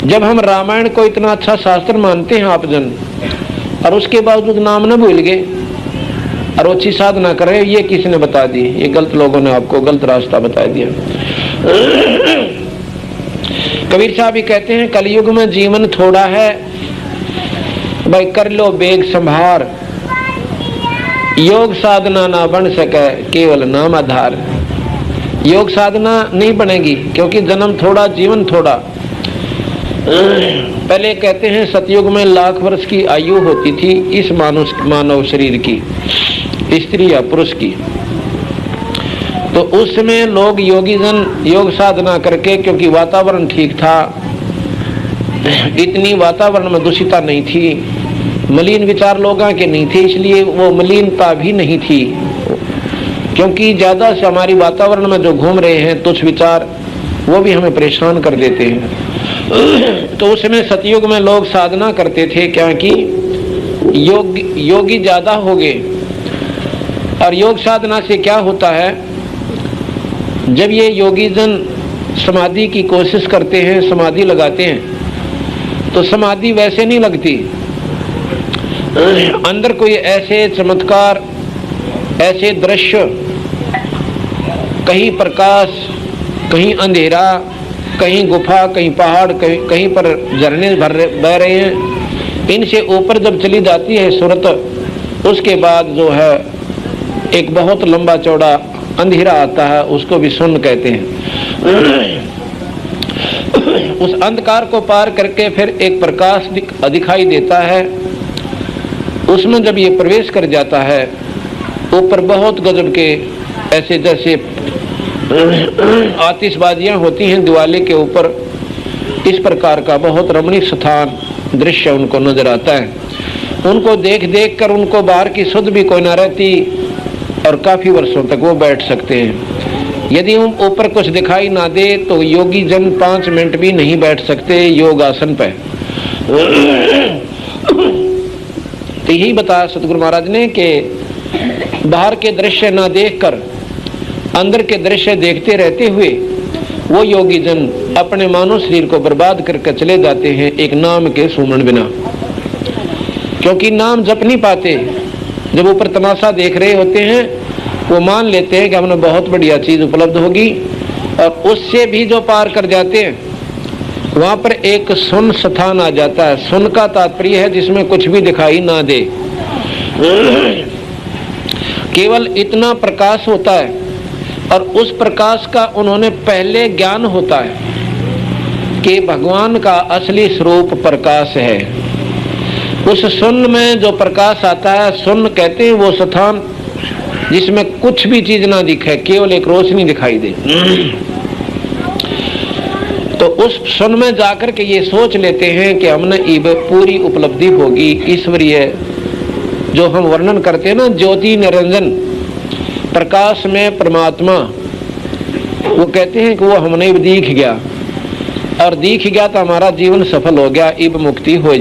जब हम रामायण को इतना अच्छा शास्त्र मानते हैं आप जन, और उसके बावजूद नाम न भूल गए और अच्छी साधना कर रहे, ये किसने बता दी? ये गलत लोगों ने आपको गलत रास्ता बता दिया। कबीर साहब भी कहते हैं, कलयुग में जीवन थोड़ा है, भाई कर लो बेग संभार, योग साधना ना बन सके केवल नाम आधार। योग साधना नहीं बनेगी क्योंकि जन्म थोड़ा, जीवन थोड़ा। पहले कहते हैं सतयुग में लाख वर्ष की आयु होती थी इस मानव शरीर की, स्त्री या पुरुष की। तो उस समय लोग योगी जन योग साधना करके, क्योंकि वातावरण ठीक था, इतनी वातावरण में दूषिता नहीं थी, मलिन विचार लोगों के नहीं थे, इसलिए वो मलिनता भी नहीं थी। क्योंकि ज्यादा से हमारी वातावरण में जो घूम रहे हैं तुच्छ विचार, वो भी हमें परेशान कर देते हैं। तो उस समय सतयुग में लोग साधना करते थे, क्योंकि योगी ज्यादा हो गए। और योग साधना से क्या होता है, जब ये योगी जन समाधि की कोशिश करते हैं, समाधि लगाते हैं, तो समाधि वैसे नहीं लगती। अंदर कोई ऐसे चमत्कार, ऐसे दृश्य, कहीं प्रकाश, कहीं अंधेरा, कहीं गुफा, कहीं पहाड़, कहीं पर झरने बह रहे हैं, इनसे ऊपर जब चली जाती है सूरत, उसके बाद जो है एक बहुत लंबा चौड़ा अंधेरा आता है, उसको भी शून्य कहते हैं। उस अंधकार को पार करके फिर एक प्रकाश दिखाई देता है। उसमें जब ये प्रवेश कर जाता है, ऊपर बहुत गजब के ऐसे जैसे आतिशबाजियां होती हैं दिवाली के ऊपर, इस प्रकार का बहुत रमणीय स्थान दृश्य उनको नजर आता है। उनको देख देख कर उनको बाहर की सुध भी कोई ना रहती और काफी वर्षों तक वो बैठ सकते हैं। यदि ऊपर कुछ दिखाई ना दे तो योगी जन 5 मिनट भी नहीं बैठ सकते योग आसन पे। तो यही बताया सतगुरु महाराज ने कि बाहर के दृश्य ना देखकर अंदर के दृश्य देखते रहते हुए वो योगी जन अपने मानव शरीर को बर्बाद करके चले जाते हैं एक नाम के सुमरण बिना। क्योंकि नाम जप नहीं पाते, जब ऊपर तमाशा देख रहे होते हैं वो मान लेते हैं कि हमने बहुत बढ़िया चीज उपलब्ध होगी, और उससे भी जो पार कर जाते हैं वहां पर एक सुन स्थान आ जाता है। सुन का तात्पर्य है जिसमें कुछ भी दिखाई ना दे, केवल इतना प्रकाश होता है, और उस प्रकाश का उन्होंने पहले ज्ञान होता है कि भगवान का असली स्वरूप प्रकाश है। उस शून्य में जो प्रकाश आता है, शून्य कहते हैं वो स्थान जिसमें कुछ भी चीज ना दिखे, केवल एक रोशनी दिखाई दे। तो उस शून्य में जाकर के ये सोच लेते हैं कि हमने पूरी उपलब्धि होगी ईश्वरीय, जो हम वर्णन करते हैं ना, ज्योति निरंजन प्रकाश में परमात्मा, वो कहते हैं कि वो हमने दिख गया, और दिख गया तो हमारा जीवन सफल हो गया, इब मुक्ति हो